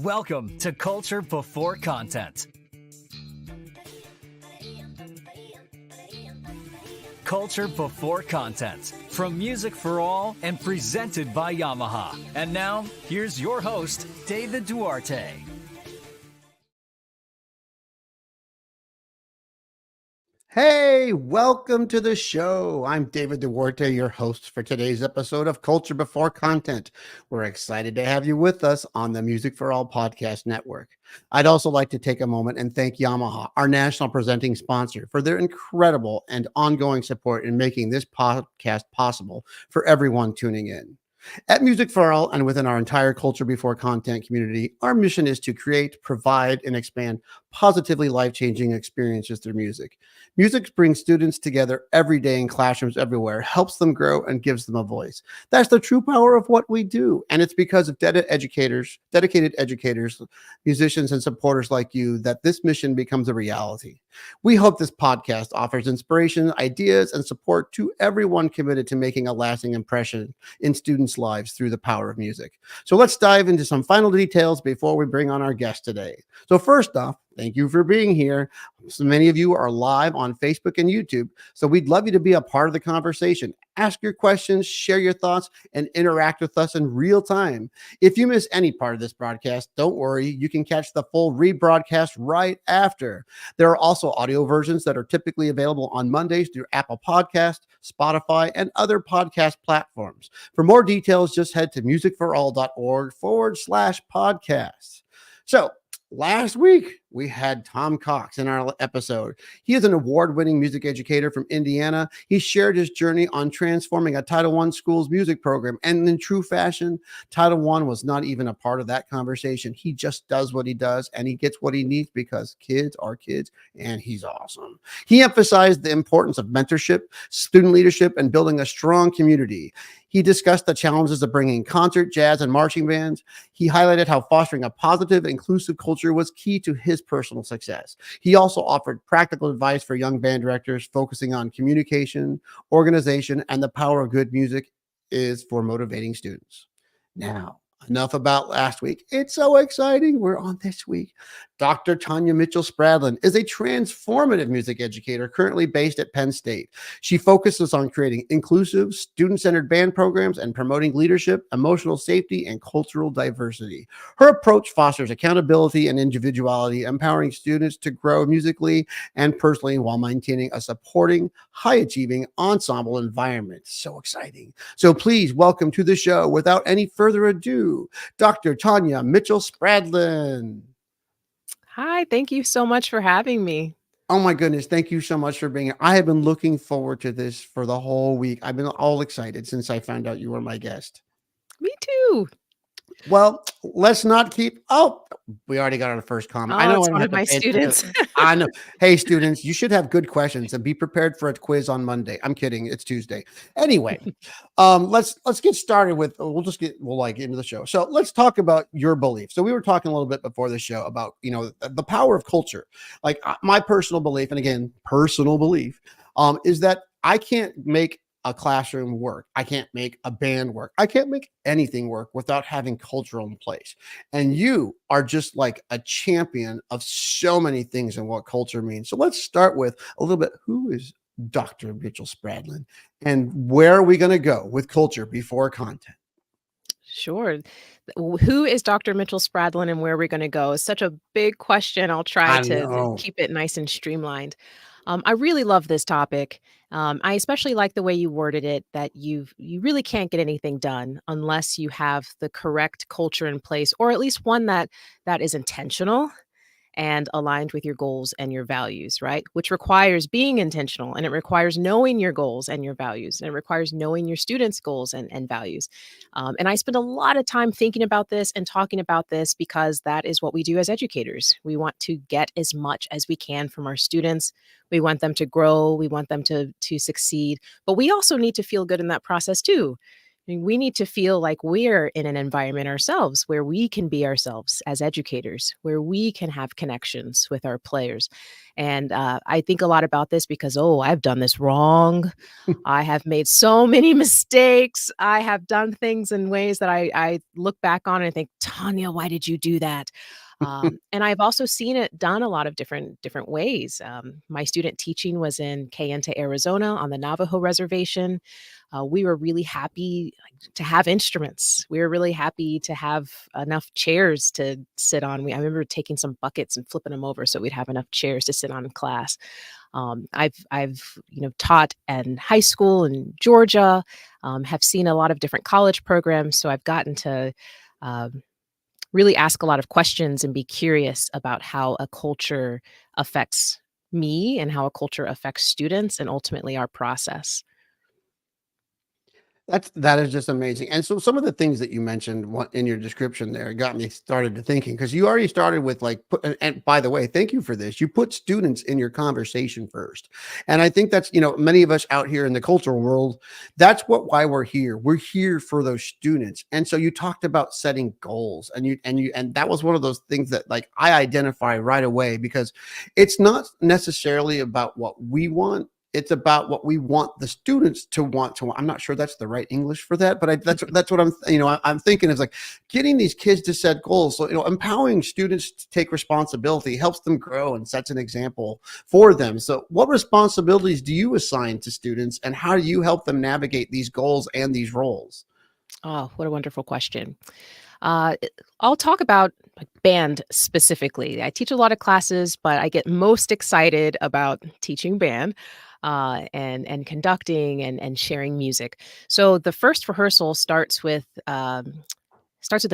Welcome to Culture Before Content. Culture Before Content, from Music for All and presented by Yamaha. And now, here's your host, David Duarte. Hey, welcome to the show. I'm David Duarte, your host for today's episode of Culture Before Content. We're excited to have you with us on the Music for All podcast network. I'd also like to take a moment and thank Yamaha, our national presenting sponsor, for their incredible and ongoing support in making this podcast possible for everyone tuning in. At Music for All and within our entire Culture Before Content community, our mission is to create, provide, and expand positively life-changing experiences through music. Music brings students together every day in classrooms everywhere, helps them grow, and gives them a voice. That's the true power of what we do, and it's because of dedicated educators, musicians, and supporters like you that this mission becomes a reality. We hope this podcast offers inspiration, ideas, and support to everyone committed to making a lasting impression in students' lives through the power of music. So let's dive into some final details before we bring on our guest today. So first off, thank you for being here. So many of you are live on Facebook and YouTube, so we'd love you to be a part of the conversation. Ask your questions, share your thoughts, and interact with us in real time. If you miss any part of this broadcast, don't worry. You can catch the full rebroadcast right after. There are also audio versions that are typically available on Mondays through Apple Podcasts, Spotify, and other podcast platforms. For more details, just head to musicforall.org/podcasts. So, last week, we had Tom Cox in our episode. He is an award-winning music educator from Indiana. He shared his journey on transforming a Title I school's music program. And in true fashion, Title I was not even a part of that conversation. He just does what he does, and he gets what he needs because kids are kids, and he's awesome. He emphasized the importance of mentorship, student leadership, and building a strong community. He discussed the challenges of bringing concert, jazz, and marching bands. He highlighted how fostering a positive, inclusive culture was key to his personal success. He also offered practical advice for young band directors, focusing on communication, organization, and the power of good music is for motivating students. Now, enough about last week. It's so exciting. We're on this week. Dr. Tonya Mitchell-Spradlin is a transformative music educator currently based at Penn State. She focuses on creating inclusive, student-centered band programs and promoting leadership, emotional safety, and cultural diversity. Her approach fosters accountability and individuality, empowering students to grow musically and personally while maintaining a supporting, high-achieving ensemble environment. So exciting. So please welcome to the show, without any further ado, Dr. Tonya Mitchell-Spradlin. Hi, thank you so much for having me. Oh my goodness. Thank you so much for being here. I have been looking forward to this for the whole week. I've been all excited since I found out you were my guest. Me too. Well, let's not keep. Oh, we already got our first comment. I know It's I don't one have of to my pay students. attention. I know. Hey, students, you should have good questions and be prepared for a quiz on Monday. I'm kidding. It's Tuesday. Anyway, let's get started with. We'll like into the show. So let's talk about your belief. So we were talking a little bit before the show about the power of culture. Like my personal belief, and again, personal belief, is that I can't make a classroom work. I can't make a band work. I can't make anything work without having culture in place. And you are just like a champion of so many things and what culture means. So let's start with a little bit. Who is Dr. Mitchell-Spradlin, and where are we going to go with culture before content? Sure. Who is Dr. Mitchell-Spradlin and where are we going to go? Is such a big question. I'll try I to know. keep it nice and streamlined. I really love this topic. I especially like the way you worded it, that you really can't get anything done unless you have the correct culture in place, or at least one that is intentional and aligned with your goals and your values, right? Which requires being intentional, and it requires knowing your goals and your values, and it requires knowing your students' goals and values. And I spend a lot of time thinking about this and talking about this because that is what we do as educators. We want to get as much as we can from our students. We want them to grow. We want them to succeed. But we also need to feel good in that process too. mean, we need to feel like we're in an environment ourselves where we can be ourselves as educators, where we can have connections with our players. And I think a lot about this because, oh, I've done this wrong. I have made so many mistakes. I have done things in ways that I look back on and think, Tonya, why did you do that? And I've also seen it done a lot of different ways. My student teaching was in Kayenta, Arizona, on the Navajo reservation. We were really happy to have instruments. We were really happy to have enough chairs to sit on. I remember taking some buckets and flipping them over so we'd have enough chairs to sit on in class. I've taught in high school in Georgia, have seen a lot of different college programs, so I've gotten to really ask a lot of questions and be curious about how a culture affects me and how a culture affects students and ultimately our process. That is just amazing. And so some of the things that you mentioned in your description there got me started to thinking, because you already started with like, and by the way, thank you for this. You put students in your conversation first. And I think that's, many of us out here in the cultural world, that's why we're here. We're here for those students. And so you talked about setting goals, and that was one of those things that like I identify right away, because it's not necessarily about what we want. It's about what we want the students to want to. I'm not sure that's the right English for that, but that's what I'm thinking is like getting these kids to set goals. So, empowering students to take responsibility helps them grow and sets an example for them. So what responsibilities do you assign to students, and how do you help them navigate these goals and these roles? Oh, what a wonderful question. Uh, I'll talk about like band specifically. I teach a lot of classes, but I get most excited about teaching band and conducting and sharing music. So the first rehearsal starts with a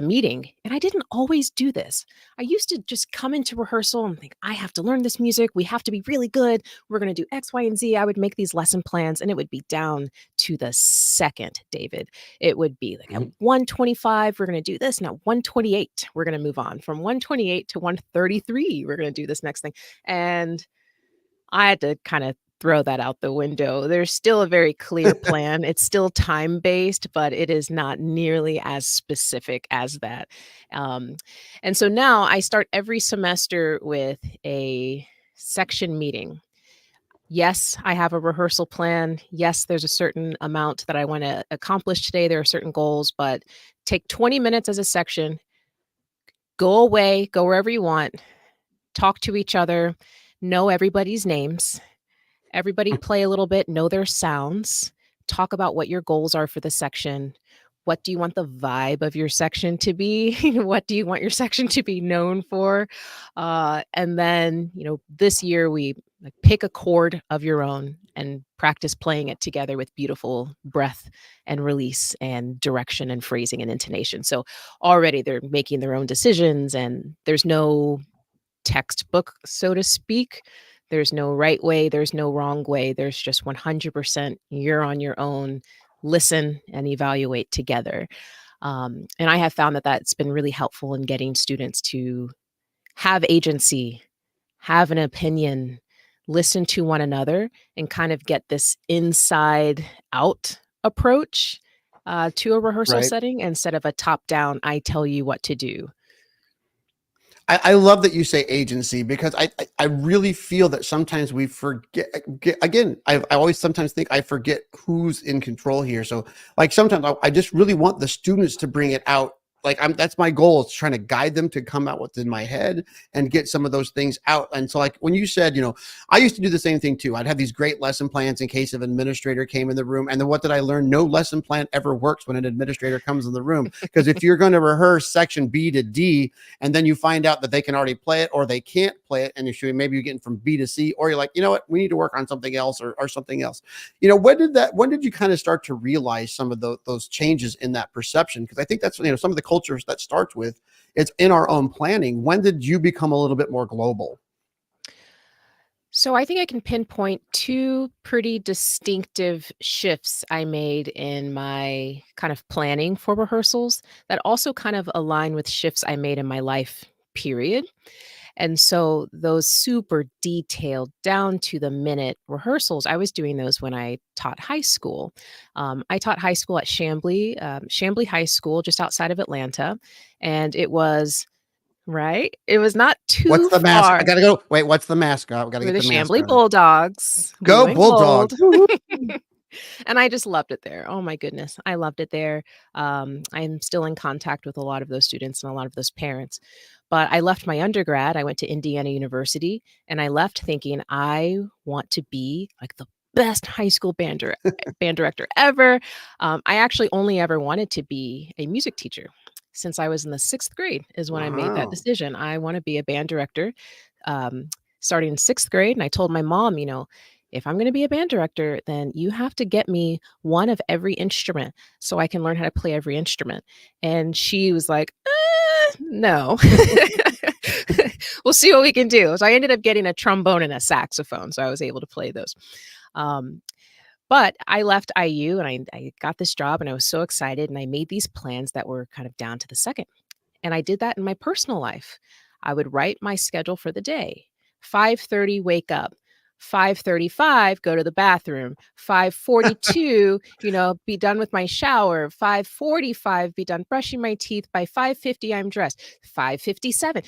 meeting, and I didn't always do this. I used to just come into rehearsal and think, I have to learn this music. We have to be really good. We're going to do X, Y, and Z. I would make these lesson plans, and it would be down to the second, David. It would be like at Mhm. 125, we're going to do this. Now, 128, we're going to move on. From 128 to 133, we're going to do this next thing. And I had to kind of throw that out the window. There's still a very clear plan. It's still time-based, but it is not nearly as specific as that. Um, and so now I start every semester with a section meeting. Yes, I have a rehearsal plan. Yes, there's a certain amount that I want to accomplish today. There are certain goals, but take 20 minutes as a section, go away, go wherever you want, talk to each other, know everybody's names. Everybody play a little bit, know their sounds, talk about what your goals are for the section. What do you want the vibe of your section to be? What do you want your section to be known for? And then, this year we like pick a chord of your own and practice playing it together with beautiful breath and release and direction and phrasing and intonation. So already they're making their own decisions, and there's no textbook, so to speak. There's no right way, there's no wrong way. There's just 100% you're on your own. Listen and evaluate together. And I have found that that's been really helpful in getting students to have agency, have an opinion, listen to one another, and kind of get this inside out approach to a rehearsal Right. setting instead of a top down, I tell you what to do. I love that you say agency, because I really feel that sometimes we forget. Again, I always sometimes think I forget who's in control here. So like sometimes I just really want the students to bring it out. Like that's my goal, is trying to guide them to come out what's in my head and get some of those things out. And so like when you said, I used to do the same thing too. I'd have these great lesson plans in case an administrator came in the room. And then what did I learn? No lesson plan ever works when an administrator comes in the room. Because if you're going to rehearse section B to D, and then you find out that they can already play it or they can't play it, and maybe you're getting from B to C, or you're like, you know what, we need to work on something else, or something else. When did you kind of start to realize some of those changes in that perception? Because I think that's, some of the cultures that starts with, it's in our own planning. When did you become a little bit more global? So I think I can pinpoint two pretty distinctive shifts I made in my kind of planning for rehearsals that also kind of align with shifts I made in my life, period. And so those super detailed, down to the minute rehearsals, I was doing those when I taught high school. I taught high school at Chamblee High School, just outside of Atlanta. And it was, right? It was not What's too the mask? I far. gotta go. Wait, what's the mascot? We gotta We're get the the Chamblee mascot. Bulldogs, blue Go and gold. Bulldogs! Woo-hoo. And I just loved it there. Oh my goodness, I loved it there. I'm still in contact with a lot of those students and a lot of those parents. But I left my undergrad. I went to Indiana University, and I left thinking I want to be like the best high school band director ever. I actually only ever wanted to be a music teacher. Since I was in the 6th grade is when I made that Wow. decision. I want to be a band director. Um, Starting in 6th grade, and I told my mom, if I'm going to be a band director, then you have to get me one of every instrument so I can learn how to play every instrument. And she was like, no. We'll see what we can do. So I ended up getting a trombone and a saxophone. So I was able to play those. Um, but I left IU and I got this job and I was so excited. And I made these plans that were kind of down to the second. And I did that in my personal life. I would write my schedule for the day. 5:30 wake up. 5:35 go to the bathroom. 5:42, be done with my shower. 5:45 be done brushing my teeth. By 5:50 I'm dressed. 5:57.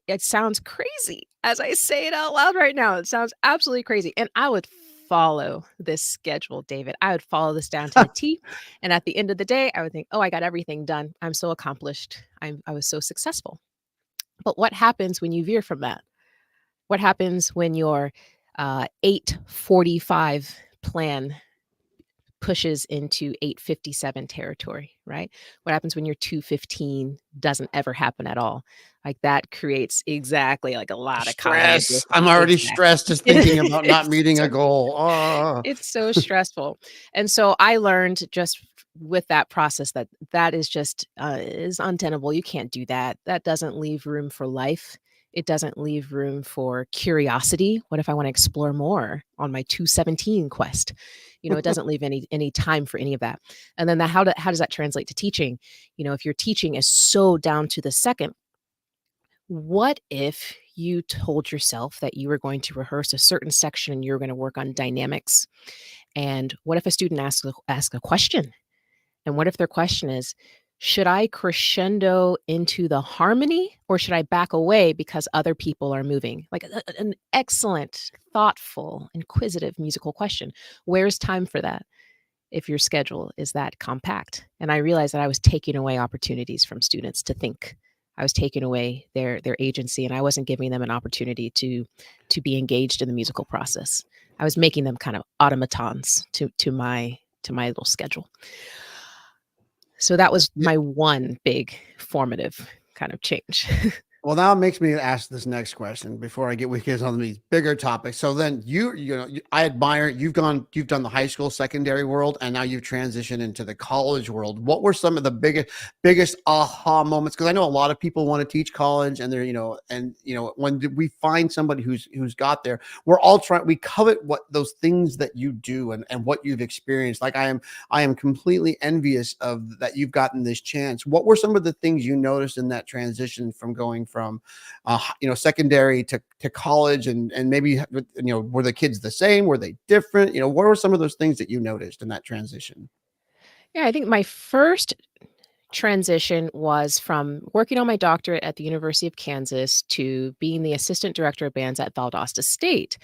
It sounds crazy as I say it out loud right now. It sounds absolutely crazy. And I would follow this schedule, David. I would follow this down to the T. And at the end of the day, I would think, oh, I got everything done. I'm so accomplished. I was so successful. But what happens when you veer from that? What happens when your 8:45 plan pushes into 8:57 territory, right? What happens when your 2:15 doesn't ever happen at all? Like that creates exactly like a lot of cognitive Stress. I'm dissonance. already Exactly. stressed just thinking about not It's meeting so a goal. Oh. it's so stressful. And so I learned just with that process that is just is untenable. You can't do that. That doesn't leave room for life. It doesn't leave room for curiosity. What if I want to explore more on my 217 quest? It doesn't leave any time for any of that. And then how does that translate to teaching? If your teaching is so down to the second, what if you told yourself that you were going to rehearse a certain section and you're going to work on dynamics? And what if a student asks a question? And what if their question is, should I crescendo into the harmony or should I back away because other people are moving? Like an excellent, thoughtful, inquisitive musical question. Where's time for that if your schedule is that compact? And I realized that I was taking away opportunities from students to think. I was taking away their agency, and I wasn't giving them an opportunity to be engaged in the musical process. I was making them kind of automatons to my little schedule. So that was my one big formative kind of change. Well, now it makes me ask this next question before we get on these bigger topics. So then I admire you've done the high school, secondary world, and now you've transitioned into the college world. What were some of the biggest aha moments? Because I know a lot of people want to teach college, and when we find somebody who's got there, we covet what those things that you do and what you've experienced. Like I am completely envious of that you've gotten this chance. What were some of the things you noticed in that transition from going from secondary to college, and maybe were the kids the same, were they different? What were some of those things that you noticed in that transition? Yeah, I think my first transition was from working on my doctorate at the University of Kansas to being the assistant director of bands at Valdosta State.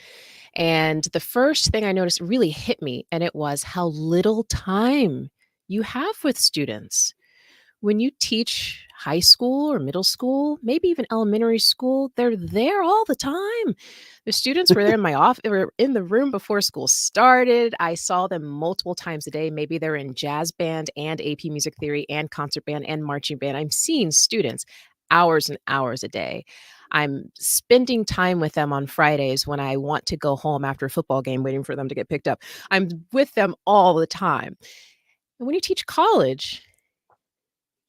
And the first thing I noticed really hit me, and it was how little time you have with students. When you teach high school or middle school, maybe even elementary school, they're there all the time. The students were there in my office, were in the room before school started. I saw them multiple times a day. Maybe they're in jazz band and AP music theory and concert band and marching band. I'm seeing students hours and hours a day. I'm spending time with them on Fridays when I want to go home after a football game, waiting for them to get picked up. I'm with them all the time. And when you teach college,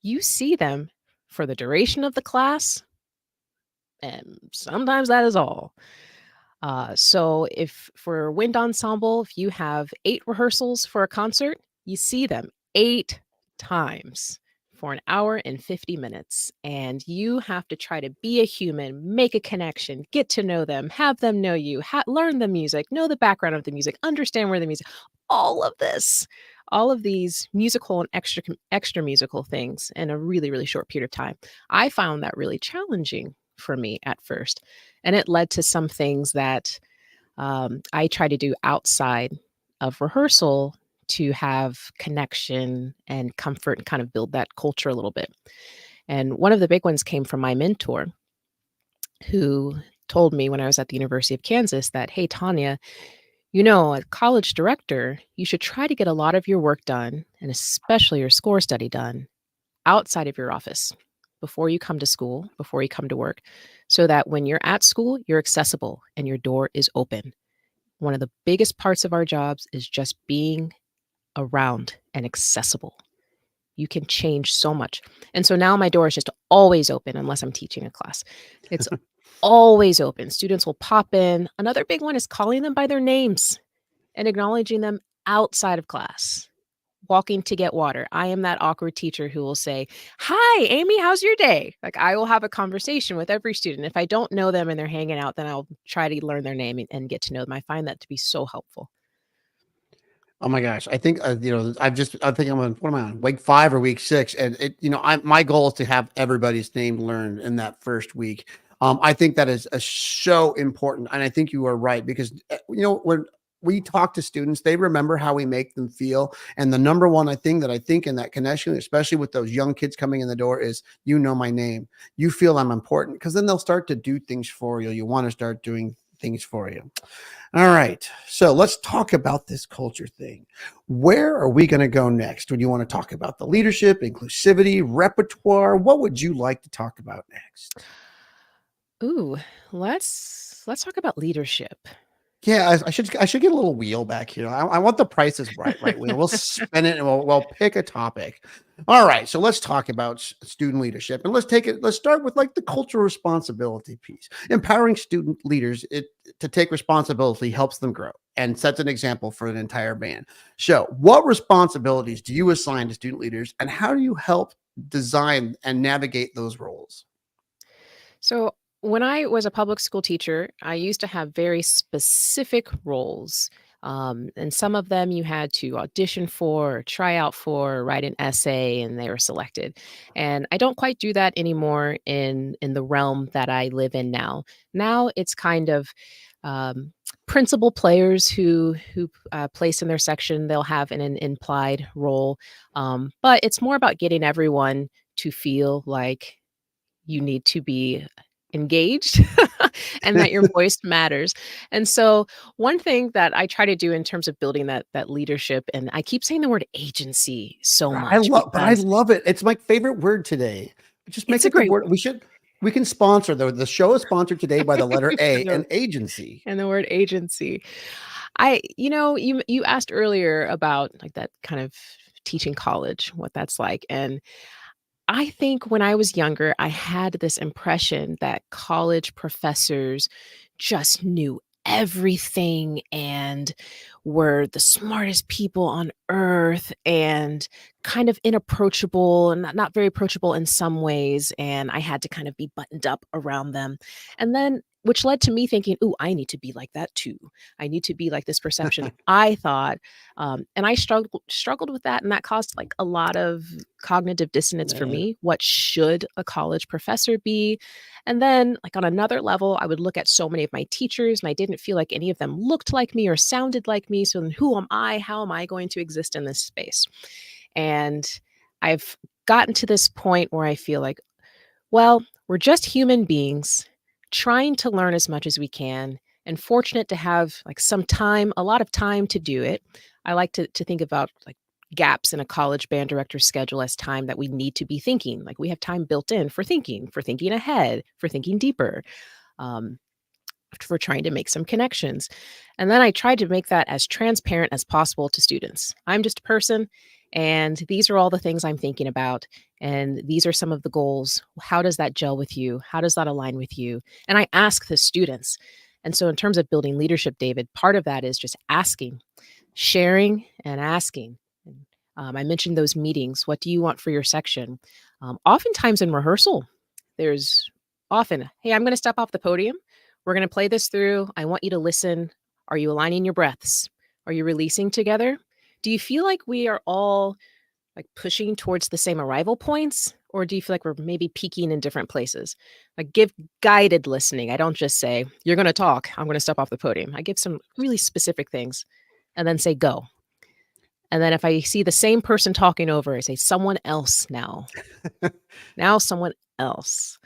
you see them for the duration of the class, and sometimes that is all. So if for wind ensemble, if you have 8 rehearsals for a concert, you see them 8 times for an hour and 50 minutes. And you have to try to be a human, make a connection, get to know them, have them know you, learn the music, know the background of the music, understand where the music, all of this, all of these musical and extra musical things in a really, really short period of time. I found that really challenging for me at first. And it led to some things that I try to do outside of rehearsal to have connection and comfort and kind of build that culture a little bit. And one of the big ones came from my mentor, who told me when I was at the University of Kansas that, hey, Tonya, a college director, you should try to get a lot of your work done, and especially your score study done, outside of your office before you come to school, before you come to work, so that when you're at school, you're accessible and your door is open. One of the biggest parts of our jobs is just being around and accessible. You can change so much. And so now my door is just always open unless I'm teaching a class. It's always open. Students will pop in. Another big one is calling them by their names and acknowledging them outside of class. Walking to get water. I am that awkward teacher who will say, "Hi, Amy, how's your day?" Like, I will have a conversation with every student. If I don't know them and they're hanging out, then I'll try to learn their name and get to know them. I find that to be so helpful. Oh my gosh. I think, I think I'm on, what am I on? Week 5 or week 6. And my goal is to have everybody's name learned in that first week. I think that is so important. And I think you are right because, when we talk to students, they remember how we make them feel. And the number one thing that I think in that connection, especially with those young kids coming in the door, is, my name. You feel I'm important, because then they'll start to do things for you. You want to start doing things for you. All right. So let's talk about this culture thing. Where are we going to go next? Would you want to talk about the leadership, inclusivity, repertoire? What would you like to talk about next? Ooh, let's talk about leadership. Yeah, I should get a little wheel back here. I want the Price is Right wheel. We'll spin it and we'll pick a topic. All right, so let's talk about student leadership, and let's start with like the cultural responsibility piece. Empowering student leaders to take responsibility helps them grow and sets an example for an entire band. So, what responsibilities do you assign to student leaders, and how do you help design and navigate those roles? So, when I was a public school teacher, I used to have very specific roles. And some of them you had to audition for, or try out for, or write an essay, and they were selected. And I don't quite do that anymore in the realm that I live in now. Now it's kind of um, principal players who place in their section. They'll have an implied role, but it's more about getting everyone to feel like you need to be engaged and that your voice matters. And so one thing that I try to do in terms of building that leadership, and I keep saying the word agency so much I because love it. It's my favorite word today. Just make it's a it the great word. We can sponsor the show is sponsored today by the letter A, word. an agency. And the word agency. You asked earlier about like that kind of teaching college, what that's like. And I think when I was younger, I had this impression that college professors just knew everything and were the smartest people on earth and kind of inapproachable and not very approachable in some ways. And I had to kind of be buttoned up around them. And then, which led to me thinking, "Ooh, I need to be like that too. I need to be like this perception." I thought, and I struggled with that, and that caused like a lot of cognitive dissonance for Yeah. me. What should a college professor be? And then, like on another level, I would look at so many of my teachers, and I didn't feel like any of them looked like me or sounded like me. So then, who am I? How am I going to exist in this space? And I've gotten to this point where I feel like, well, we're just human beings trying to learn as much as we can and fortunate to have like some time, a lot of time to do it. I like to think about like gaps in a college band director's schedule as time that we need to be thinking. Like we have time built in for thinking ahead, for thinking deeper. Um, for trying to make some connections. And then I tried to make that as transparent as possible to students. I'm just a person, and these are all the things I'm thinking about. And these are some of the goals. How does that gel with you? How does that align with you? And I ask the students. And so, in terms of building leadership, David, part of that is just asking, sharing, and asking. I mentioned those meetings. What do you want for your section? Oftentimes in rehearsal, there's often, hey, I'm going to step off the podium. We're going to play this through. I want you to listen. Are you aligning your breaths? Are you releasing together? Do you feel like we are all like pushing towards the same arrival points? Or do you feel like we're maybe peaking in different places? Like give guided listening. I don't just say, you're going to talk. I'm going to step off the podium. I give some really specific things and then say, go. And then if I see the same person talking over, I say, someone else now. Now someone else.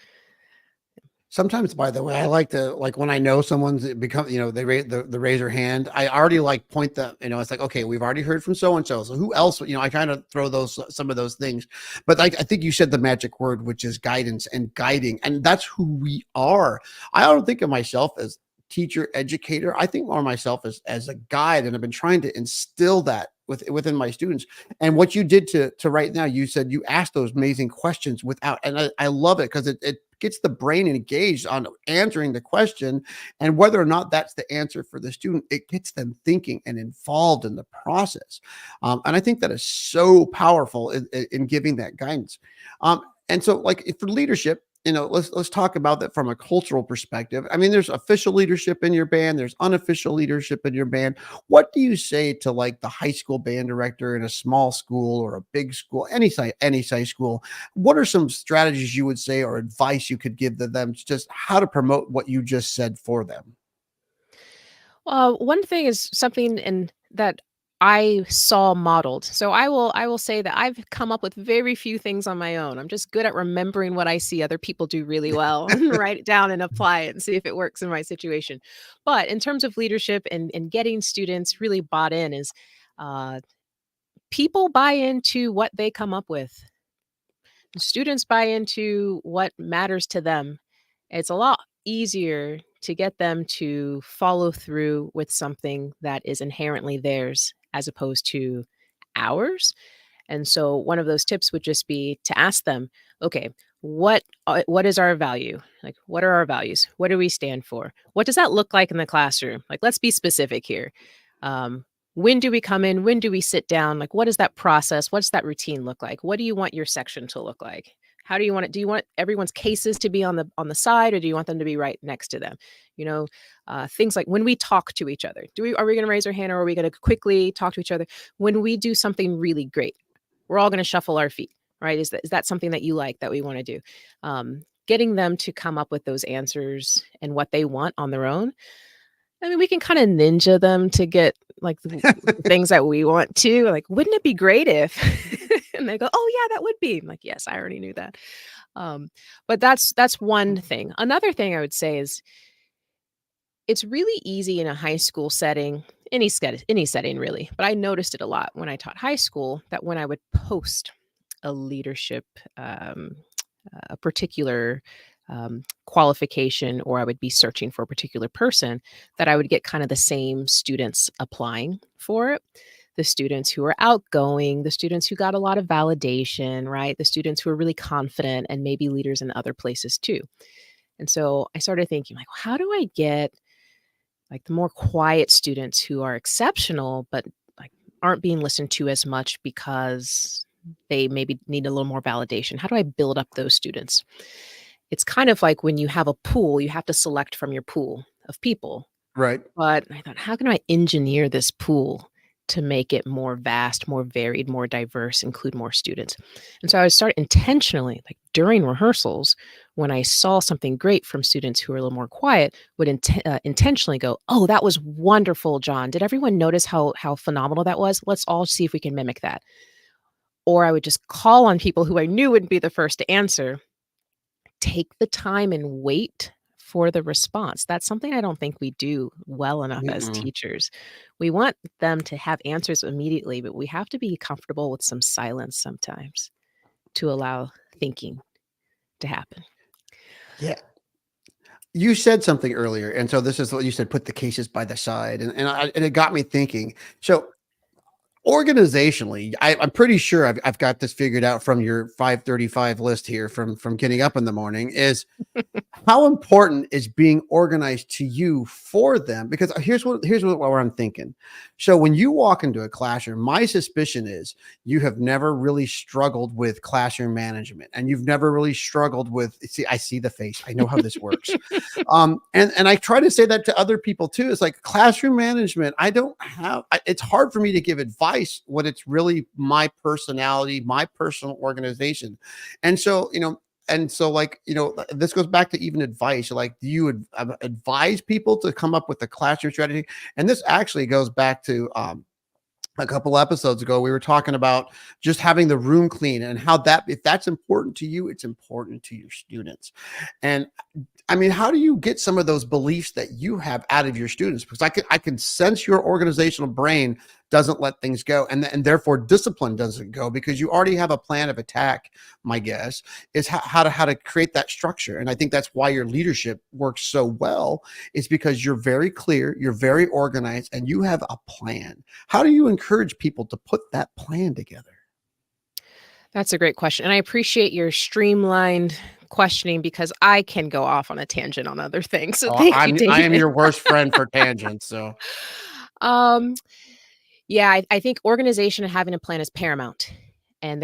Sometimes, by the way, I like to like when I know someone's become, they raise their hand. I already like point them, it's like, okay, we've already heard from so and so. So who else? I kind of throw some of those things. But like I think you said the magic word, which is guidance and guiding, and that's who we are. I don't think of myself as teacher educator. I think more of myself as a guide, and I've been trying to instill that within my students. And what you did to right now, you said you asked those amazing questions without, and I love it because it gets the brain engaged on answering the question, and whether or not that's the answer for the student, it gets them thinking and involved in the process. And I think that is so powerful in giving that guidance. And so like for leadership, let's talk about that from a cultural perspective. I mean, there's official leadership in your band, there's unofficial leadership in your band. What do you say to like the high school band director in a small school or a big school, any size school? What are some strategies you would say or advice you could give to them, just how to promote what you just said for them? One thing is something in that I saw modeled. So I will say that I've come up with very few things on my own. I'm just good at remembering what I see other people do really well and write it down and apply it and see if it works in my situation. But in terms of leadership and getting students really bought in is uh, people buy into what they come up with. Students buy into what matters to them. It's a lot easier to get them to follow through with something that is inherently theirs as opposed to ours. And so one of those tips would just be to ask them, okay, what is our value? Like what are our values? What do we stand for? What does that look like in the classroom? Like let's be specific here. Um, when do we come in? When do we sit down? Like what is that process? What's that routine look like? What do you want your section to look like? How do you want it? Do you want everyone's cases to be on the side, or do you want them to be right next to them? You know, things like when we talk to each other, are we going to raise our hand, or are we going to quickly talk to each other? When we do something really great, we're all going to shuffle our feet, right? Is that something that you like that we want to do? Getting them to come up with those answers and what they want on their own. I mean, we can kind of ninja them to get like the things that we want to. Like, wouldn't it be great if? And they go, "Oh yeah, that would be." I'm like, "Yes, I already knew that." But that's one thing. Another thing I would say is it's really easy in a high school setting, any setting really. But I noticed it a lot when I taught high school that when I would post a leadership, um, a particular qualification, or I would be searching for a particular person, that I would get kind of the same students applying for it. The students who are outgoing, the students who got a lot of validation, right? The students who are really confident and maybe leaders in other places too. And so I started thinking, like, how do I get like the more quiet students who are exceptional, but like aren't being listened to as much because they maybe need a little more validation? How do I build up those students? It's kind of like when you have a pool, you have to select from your pool of people. Right. But I thought, how can I engineer this pool to make it more vast, more varied, more diverse, include more students? And so I would start intentionally, like during rehearsals, when I saw something great from students who were a little more quiet, would intentionally go, "Oh, that was wonderful, John. Did everyone notice how phenomenal that was? Let's all see if we can mimic that." Or I would just call on people who I knew wouldn't be the first to answer, take the time and wait for the response. That's something I don't think we do well enough as Mm-mm. teachers. We want them to have answers immediately, but we have to be comfortable with some silence sometimes to allow thinking to happen. Yeah. You said something earlier, and so this is what you said, put the cases by the side, and it got me thinking. So organizationally, I'm pretty sure I've got this figured out from your 5:35 list here from getting up in the morning. Is how important is being organized to you for them? Because here's what where I'm thinking. So when you walk into a classroom, my suspicion is you have never really struggled with classroom management, and you've never really struggled with. See, I see the face. I know how this works. And I try to say that to other people too. It's like classroom management. I don't have. It's hard for me to give advice when it's really my personality, my personal organization, and so like, this goes back to even advice. Like, do you advise people to come up with a classroom strategy? And this actually goes back to a couple episodes ago. We were talking about just having the room clean and how that, if that's important to you, it's important to your students. And I mean, how do you get some of those beliefs that you have out of your students? Because I can sense your organizational brain doesn't let things go, and therefore discipline doesn't go, because you already have a plan of attack. My guess is how to create that structure, and I think that's why your leadership works so well. Is because you're very clear, you're very organized, and you have a plan. How do you encourage people to put that plan together? That's a great question. And I appreciate your streamlined questioning because I can go off on a tangent on other things. So Oh, thank you, I am David. your worst friend for tangents. So um, yeah, I think organization and having a plan is paramount. And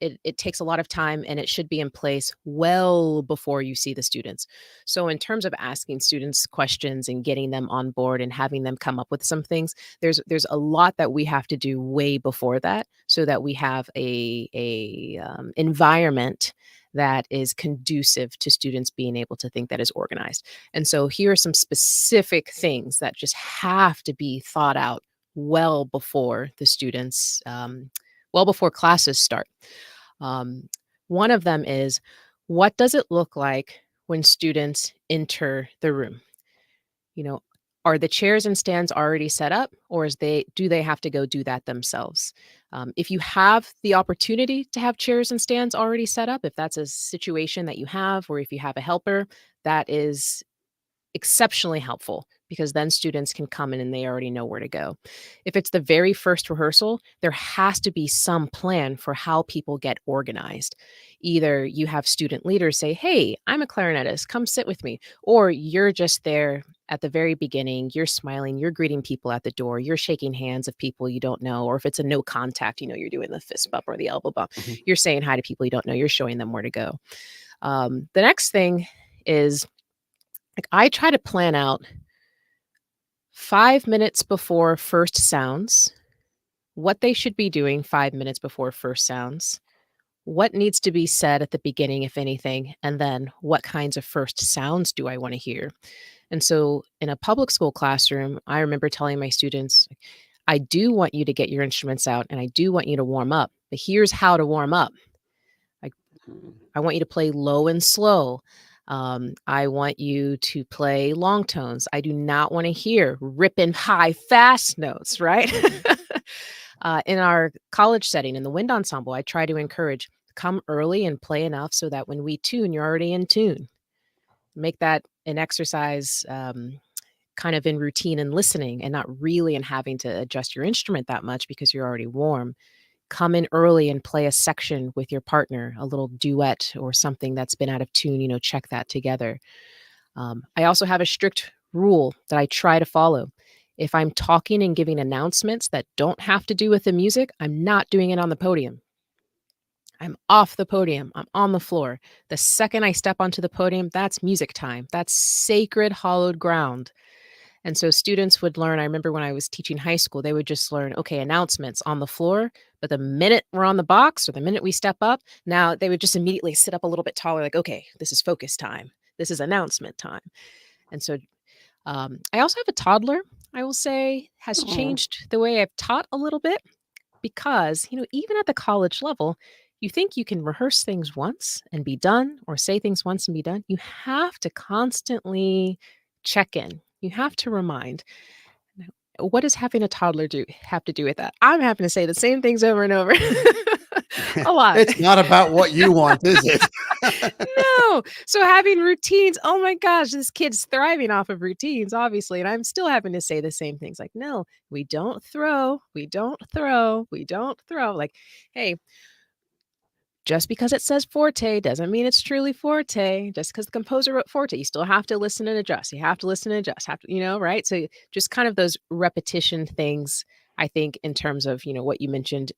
it takes a lot of time, and it should be in place well before you see the students. So in terms of asking students questions and getting them on board and having them come up with some things, there's a lot that we have to do way before that, so that we have a environment that is conducive to students being able to think that is organized. And so here are some specific things that just have to be thought out well before the students well before classes start. Um, One of them is, what does it look like when students enter the room? You know, are the chairs and stands already set up, or do they have to go do that themselves? If you have the opportunity to have chairs and stands already set up, if that's a situation that you have, or if you have a helper, that is exceptionally helpful, because then students can come in and they already know where to go. If it's the very first rehearsal, there has to be some plan for how people get organized. Either you have student leaders say, "Hey, I'm a clarinetist, come sit with me," or you're just there at the very beginning, you're smiling, you're greeting people at the door, you're shaking hands of people you don't know, or if it's a no contact, you're doing the fist bump or the elbow bump. Mhm. You're saying hi to people you don't know, you're showing them where to go. The next thing is, like, I try to plan out 5 minutes before first sounds, what they should be doing 5 minutes before first sounds, what needs to be said at the beginning, if anything, and then what kinds of first sounds do I want to hear. And so in a public school classroom, I remember telling my students, I do want you to get your instruments out and I do want you to warm up, but here's how to warm up. Like, I want you to play low and slow. I want you to play long tones. I do not want to hear ripping high, fast notes, right? In our college setting, in the wind ensemble, I try to encourage, come early and play enough so that when we tune, you're already in tune. Make that an exercise, kind of in routine and listening, and not really in having to adjust your instrument that much because you're already warm. Come in early and play a section with your partner, a little duet or something that's been out of tune, check that together. I also have a strict rule that I try to follow. If I'm talking and giving announcements that don't have to do with the music, I'm not doing it on the podium. I'm off the podium. I'm on the floor. The second I step onto the podium, that's music time. That's sacred, hallowed ground. And so students would learn. I remember when I was teaching high school, they would just learn, okay, announcements on the floor. But the minute we're on the box or the minute we step up, now they would just immediately sit up a little bit taller, like, okay, this is focus time. This is announcement time. And so I also have a toddler, I will say, has Oh, changed the way I've taught a little bit, because, even at the college level, you think you can rehearse things once and be done, or say things once and be done. You have to constantly check in. You have to remind. Now, what does having a toddler have to do with that? I'm having to say the same things over and over. A lot. it's not about what you want, is it? No. So having routines, oh my gosh, this kid's thriving off of routines, obviously. And I'm still having to say the same things like, no, we don't throw, we don't throw, we don't throw. Like, hey, just because it says forte doesn't mean it's truly forte. Just because the composer wrote forte, you still have to listen and adjust. You have to listen and adjust. Have to, right? So just kind of those repetition things, I think, in terms of, what you mentioned,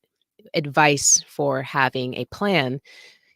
advice for having a plan.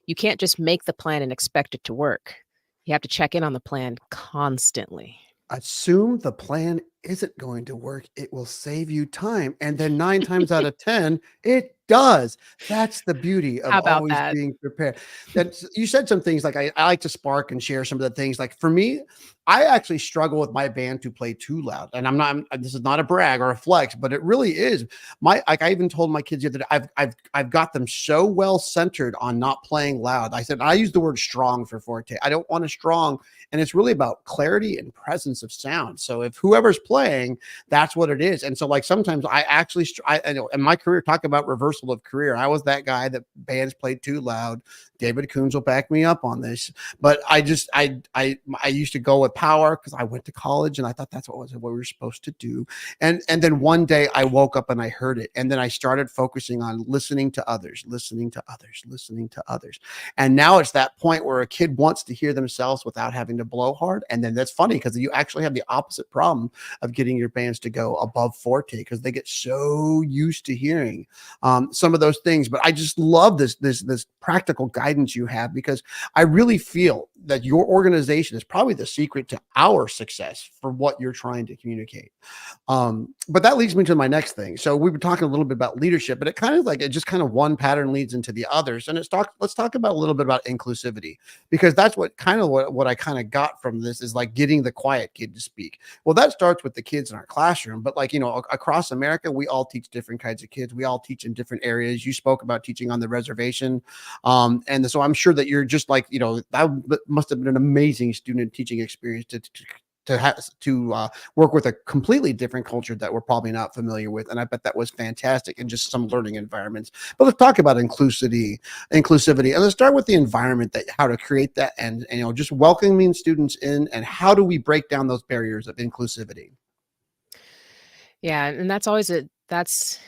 You can't just make the plan and expect it to work. You have to check in on the plan constantly. Assume the plan isn't going to work. It will save you time. And then 9 times out of 10, it does. That's the beauty of How about always that? being prepared. That's you said some things like I like to spark and share some of the things. Like for me, I actually struggle with my band to play too loud. And this is not a brag or a flex, but it really is. Like I even told my kids the other day, I've got them so well centered on not playing loud. I said I use the word strong for forte. I don't want a strong, and it's really about clarity and presence of sound. So if whoever's playing, that's what it is. And so like sometimes I know in my career, talk about reversal of career. I was that guy that bands played too loud. David Coons will back me up on this, but I used to go with power because I went to college and I thought that's what we were supposed to do. And then one day I woke up and I heard it, and then I started focusing on listening to others, listening to others, listening to others. And now it's that point where a kid wants to hear themselves without having to blow hard. And then that's funny because you actually have the opposite problem of getting your bands to go above forte because they get so used to hearing some of those things. But I just love this practical guidance you have, because I really feel that your organization is probably the secret to our success for what you're trying to communicate. But that leads me to my next thing. So we were talking a little bit about leadership, but it just kind of one pattern leads into the others. And let's talk about a little bit about inclusivity, because that's what I kind of got from this is like getting the quiet kid to speak. Well, that starts with the kids in our classroom, but like, across America, we all teach different kinds of kids. We all teach in different areas. You spoke about teaching on the reservation. And so I'm sure that you're just like, that must have been an amazing student teaching experience to work with a completely different culture that we're probably not familiar with. And I bet that was fantastic in just some learning environments. But let's talk about inclusivity. And let's start with the environment, that how to create that, and just welcoming students in, and how do we break down those barriers of inclusivity? Yeah, and that's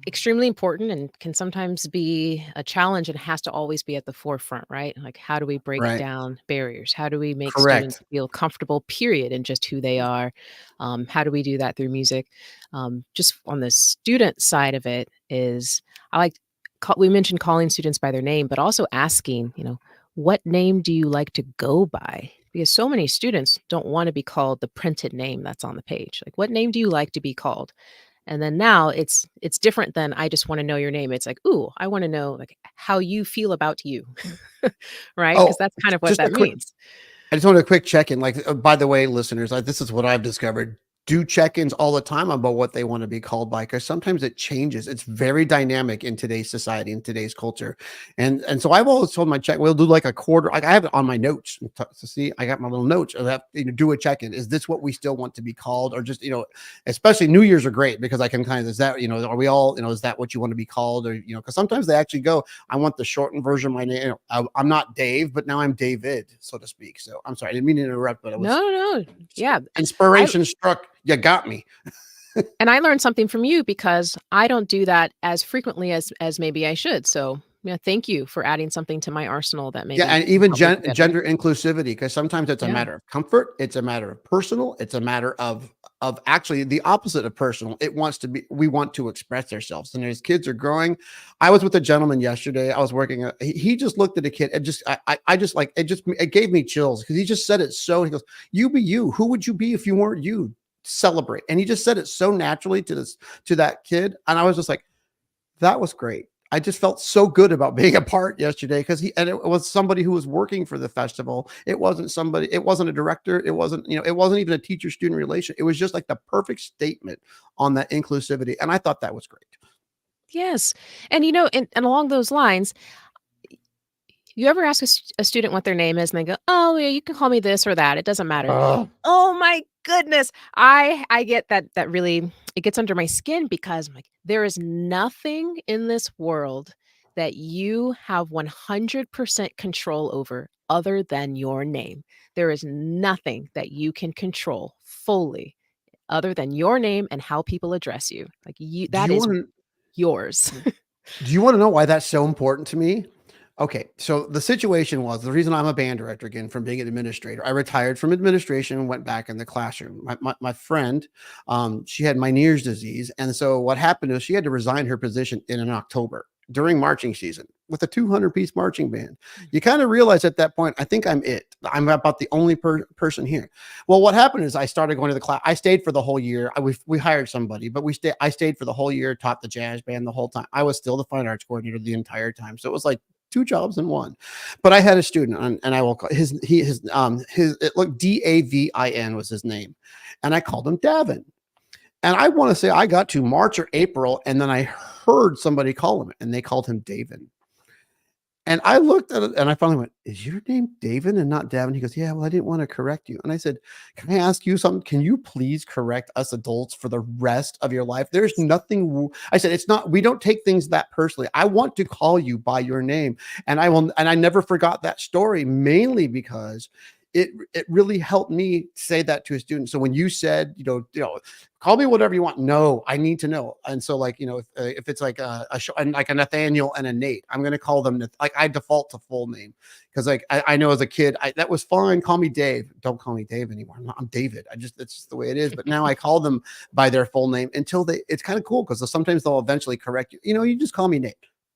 extremely important and can sometimes be a challenge and has to always be at the forefront, right? Like, how do we break Right. down barriers? How do we make students Correct. feel comfortable, period, in just who they are? How do we do that through music? Just on the student side of it is, I like, we mentioned calling students by their name, but also asking, what name do you like to go by? Because so many students don't want to be called the printed name that's on the page. Like, what name do you like to be called? And then now it's different than I just wanna know your name. It's like, "Ooh, I wanna know, like, how you feel about you." Right? Because Oh, that's kind of what just a that quick means. I just want a quick check-in. Like, by the way, listeners, this is what I've discovered. Do check-ins all the time about what they want to be called by, because sometimes it changes. It's very dynamic in today's society, in today's culture. And so I've always told my we'll do like a quarter. Like I have it on my notes. So see, I got my little notes of that, do a check-in. Is this what we still want to be called? Or just, especially New Year's are great because I can kind of, is that, are we all, is that what you want to be called? Or, because sometimes they actually go, I want the shortened version of my name. I'm not Dave, but now I'm David, so to speak. So I'm sorry, I didn't mean to interrupt, but it was No, no, no. Yeah, I inspiration struck. You got me. and I learned something from you because I don't do that as frequently as maybe I should. So, yeah, thank you for adding something to my arsenal that Yeah, maybe and can even help make it better. gender inclusivity, because sometimes it's a Yeah. matter of comfort, it's a matter of personal, it's a matter of actually the opposite of personal. We want to express ourselves. And as kids are growing, I was with a gentleman yesterday. I was working. He just looked at a kid and I just like it gave me chills because he just said it so. He goes, "You be you. Who would you be if you weren't you? Celebrate." And he just said it so naturally to that kid, and I was just like, that was great. I just felt so good about being a part yesterday because it was somebody who was working for the festival. It wasn't a director. It wasn't even a teacher student relation. It was just like the perfect statement on that inclusivity. And I thought that was great. Yes. And, and along those lines, you ever ask a student what their name is and they go, "Oh, yeah, you can call me this or that. It doesn't matter." Oh, Oh my goodness. I get that really it gets under my skin because I'm like, there is nothing in this world that you have 100% control over other than your name. There is nothing that you can control fully other than your name and how people address you. Like you, Do that you is want yours. to do you want to know why that's so important to me? Okay, so the situation was the reason I'm a band director again from being an administrator. I retired from administration and went back in the classroom. My friend, she had Meniere's disease, and so what happened is she had to resign her position in October during marching season with a 200-piece marching band. You kind of realize at that point, I think I'm it. I'm about the only person here. Well, what happened is I started going to the class. I stayed for the whole year. We hired somebody, but I stayed for the whole year, taught the jazz band the whole time. I was still the fine arts coordinator the entire time. So it was like two jobs in one. But I had a student, and I will call his it looked Davin was his name, and I called him Davin. And I want to say I got to March or April, and then I heard somebody call him, and they called him Davin. And I looked at it and I finally went, "Is your name David and not Davin?" He goes, "Yeah, well, I didn't want to correct you." And I said, "Can I ask you something? Can you please correct us adults for the rest of your life? There's nothing." I said, "It's not, we don't take things that personally. I want to call you by your name." And I never forgot that story, mainly because it really helped me say that to a student. So when you said, call me whatever you want. No, I need to know. And so like, if it's like like a Nathaniel and a Nate, I'm going to call them, like I default to full name. Cause like, I know as a kid, that was fine. Call me Dave. Don't call me Dave anymore. I'm David. It's just the way it is. But now I call them by their full name until it's kind of cool. Cause sometimes they'll eventually correct you. You just call me Nate.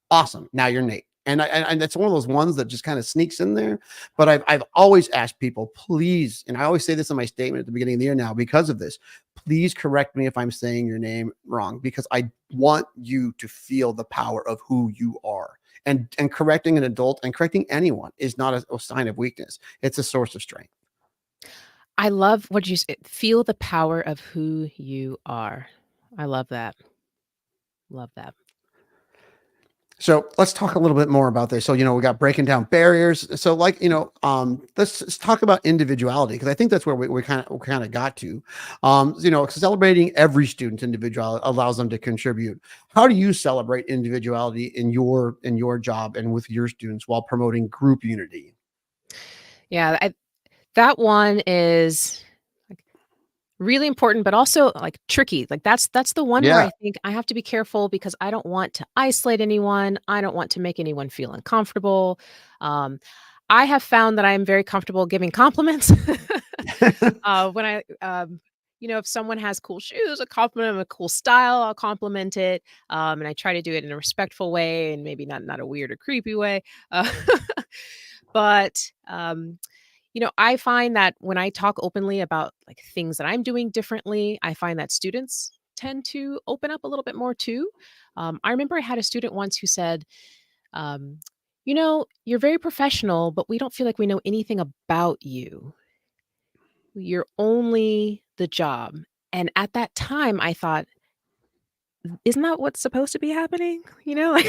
Awesome. Now you're Nate. And that's one of those ones that just kind of sneaks in there. But I've always asked people, please, and I always say this in my statement at the beginning of the year now, because of this, please correct me if I'm saying your name wrong, because I want you to feel the power of who you are. And correcting an adult and correcting anyone is not a sign of weakness. It's a source of strength. I love what you said. Feel the power of who you are. I love that. Love that. So let's talk a little bit more about this. So, we got breaking down barriers. So like, let's talk about individuality, because I think that's where we kind of got to, celebrating every student's individuality allows them to contribute. How do you celebrate individuality in your job and with your students while promoting group unity? Yeah, that one is really important, but also like tricky. Like that's the one where Yeah. I think I have to be careful because I don't want to isolate anyone. I don't want to make anyone feel uncomfortable. Um, I have found that I am very comfortable giving compliments. When if someone has cool shoes, a compliment them, a cool style, I'll compliment it. And I try to do it in a respectful way and maybe not a weird or creepy way. Uh, but I find that when I talk openly about like things that I'm doing differently, I find that students tend to open up a little bit more too. I remember I had a student once who said, you're very professional, but we don't feel like we know anything about you. You're only the job. And at that time, I thought, isn't that what's supposed to be happening? Like,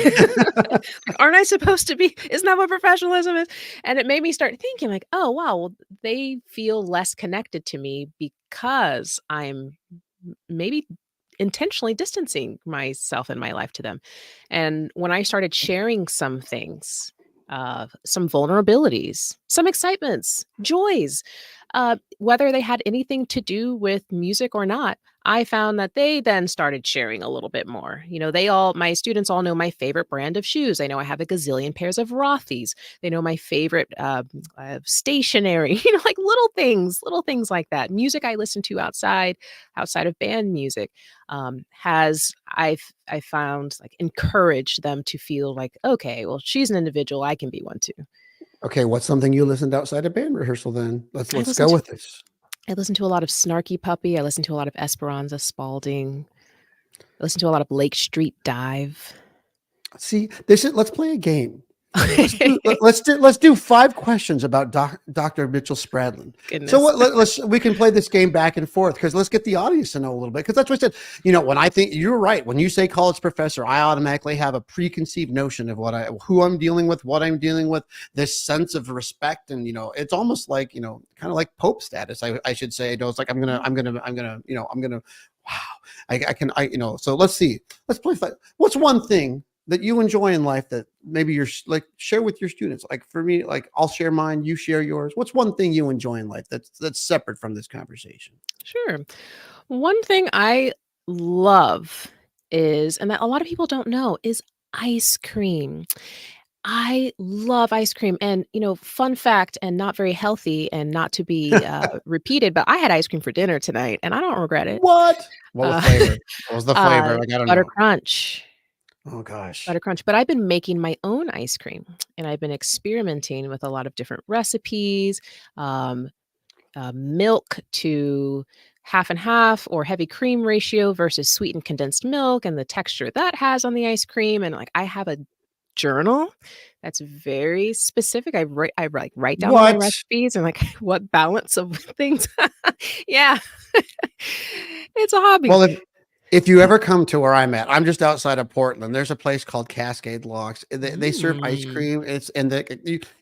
aren't I supposed to be? Isn't that what professionalism is? And it made me start thinking, like, oh, wow, well, they feel less connected to me because I'm maybe intentionally distancing myself and my life to them. And when I started sharing some things, some vulnerabilities, some excitements, joys, whether they had anything to do with music or not, I found that they then started sharing a little bit more. My students all know my favorite brand of shoes. They know I have a gazillion pairs of Rothy's. They know my favorite stationery, like little things like that. Music I listen to outside of band music I found like encouraged them to feel like, okay, well, she's an individual. I can be one too. Okay. What's something you listened outside of band rehearsal then? Let's I listen go to with this. I listen to a lot of Snarky Puppy. I listen to a lot of Esperanza Spalding. I listen to a lot of Lake Street Dive. See, let's play a game. Let's do 5 questions about Dr. Mitchell-Spradlin. Goodness. So we can play this game back and forth, because let's get the audience to know a little bit. Because that's what I said. When I think you're right, when you say college professor, I automatically have a preconceived notion of who I'm dealing with, what I'm dealing with, this sense of respect, and it's almost like kind of like Pope status. I should say. It's like I'm gonna. Wow, I can. So let's see. Let's play. What's one thing that you enjoy in life that maybe you're like share with your students? Like for me, like I'll share mine, you share yours. What's one thing you enjoy in life that's separate from this conversation? Sure. One thing I love is, and that a lot of people don't know, is ice cream. I love ice cream. And, fun fact, and not very healthy and not to be repeated, but I had ice cream for dinner tonight and I don't regret it. What? What was Uh, flavor? What was the flavor? Like I don't butter know. crunch. Oh gosh. Butter crunch. But I've been making my own ice cream and I've been experimenting with a lot of different recipes, um, milk to half and half or heavy cream ratio versus sweetened condensed milk and the texture that has on the ice cream. And like I have a journal that's very specific. I write down all my What? recipes and like what balance of things. Yeah. It's a hobby. Well, if you ever come to where I'm at, I'm just outside of Portland. There's a place called Cascade Locks. They serve ice Mm. cream. It's and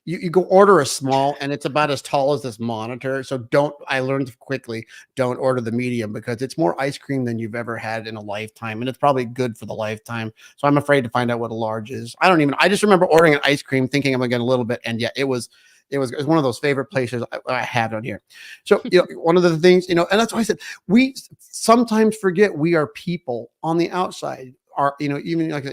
you go order a small, and it's about as tall as this monitor. So don't. I learned quickly, don't order the medium because it's more ice cream than you've ever had in a lifetime, and it's probably good for the lifetime. So I'm afraid to find out what a large is. I don't even. I just remember ordering an ice cream, thinking I'm gonna get a little bit, and yeah, it was one of those favorite places I had on here. So one of the things, and that's why I said we sometimes forget we are people on the outside. Are even like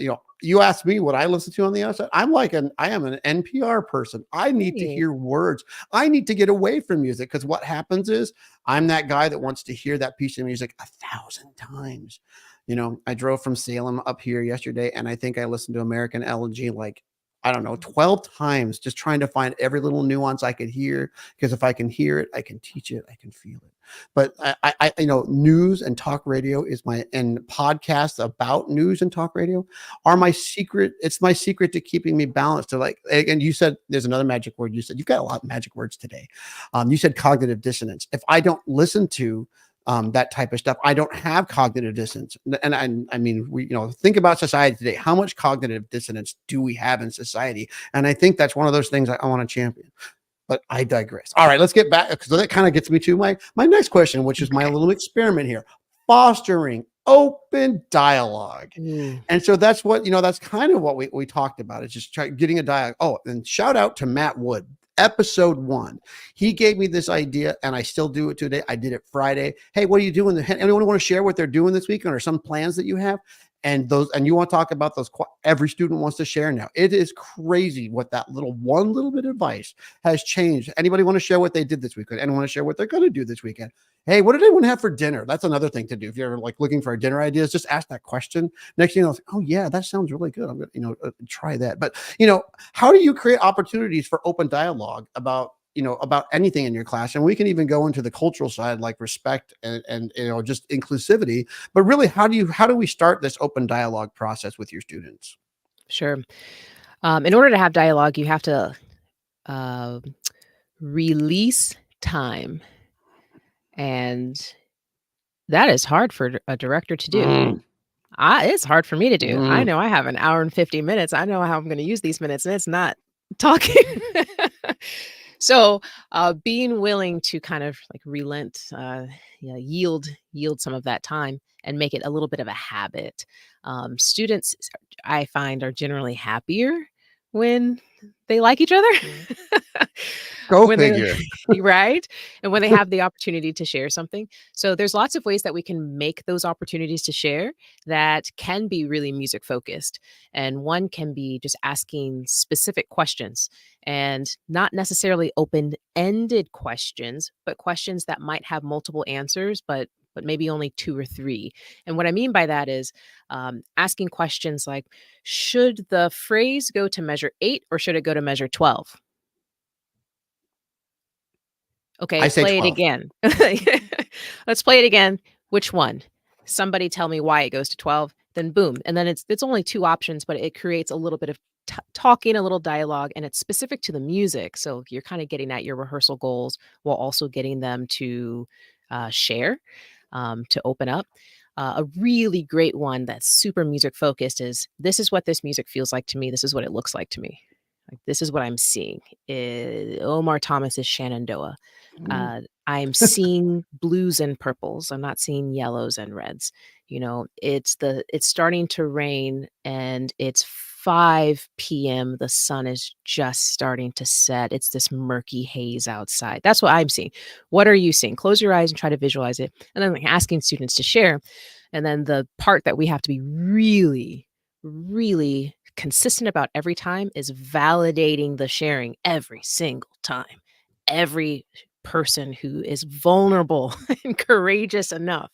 you asked me what I listen to on the outside. I am an NPR person. I need to Right. hear words. I need to get away from music because what happens is I'm that guy that wants to hear that piece of music 1,000 times. I drove from Salem up here yesterday, and I think I listened to American Elegy like I don't know, 12 times just trying to find every little nuance I could hear. Because if I can hear it, I can teach it, I can feel it. But news and talk radio and podcasts about news and talk radio are my secret. It's my secret to keeping me balanced. To like, and you said there's another magic word. You said you've got a lot of magic words today. You said cognitive dissonance. If I don't listen to that type of stuff, I don't have cognitive dissonance. And I mean, we, think about society today. How much cognitive dissonance do we have in society? And I think that's one of those things I want to champion. But I digress. All right, let's get back because that kind of gets me to my next question, which is my Okay. little experiment here: fostering open dialogue. Ooh. And so that's what that's kind of what we talked about. It's just getting a dialogue. Oh, and shout out to Matt Wood. Episode 1, he gave me this idea, and I still do it today. I did it Friday. Hey, what are you doing? Anyone want to share what they're doing this weekend, or some plans that you have? And you want to talk about those? Every student wants to share now. It is crazy what that one little bit of advice has changed. Anybody want to share what they did this weekend? Anyone want to share what they're going to do this weekend? Hey, what did anyone have for dinner? That's another thing to do. If you're like looking for dinner ideas, just ask that question. Next thing you know, oh yeah, that sounds really good. I'm going to try that. But how do you create opportunities for open dialogue about anything in your class? And we can even go into the cultural side, like respect and just inclusivity. But really, how do we start this open dialogue process with your students? Sure. In order to have dialogue, you have to uh, release time. And that is hard for a director to do. Mm, It's hard for me to do. I mm. know I have an hour and 50 minutes. I know how I'm going to use these minutes, and it's not talking. So, being willing to kind of like relent, yield some of that time and make it a little bit of a habit. Students, I find, are generally happier when they like each other. Go When they're figure. right? And when they have the opportunity to share something. So there's lots of ways that we can make those opportunities to share that can be really music focused. And one can be just asking specific questions and not necessarily open-ended questions, but questions that might have multiple answers, but maybe only 2 or 3. And what I mean by that is asking questions like, should the phrase go to measure 8 or should it go to measure 12? I Okay, say play it 12. again. Let's play it again. Which one? Somebody tell me why it goes to 12, then boom. And then it's only 2 options, but it creates a little bit of talking, a little dialogue, and it's specific to the music. So you're kind of getting at your rehearsal goals while also getting them to share, to open up. A really great one that's super music focused is this is what this music feels like to me. This is what it looks like to me. Like, this is what I'm seeing. Omar Thomas is Shenandoah. Mm. I'm seeing blues and purples. I'm not seeing yellows and reds. It's starting to rain and it's 5 p.m. The sun is just starting to set. It's this murky haze outside. That's what I'm seeing. What are you seeing? Close your eyes and try to visualize it. And then asking students to share. And then the part that we have to be really, really consistent about every time is validating the sharing every single time. Every person who is vulnerable and courageous enough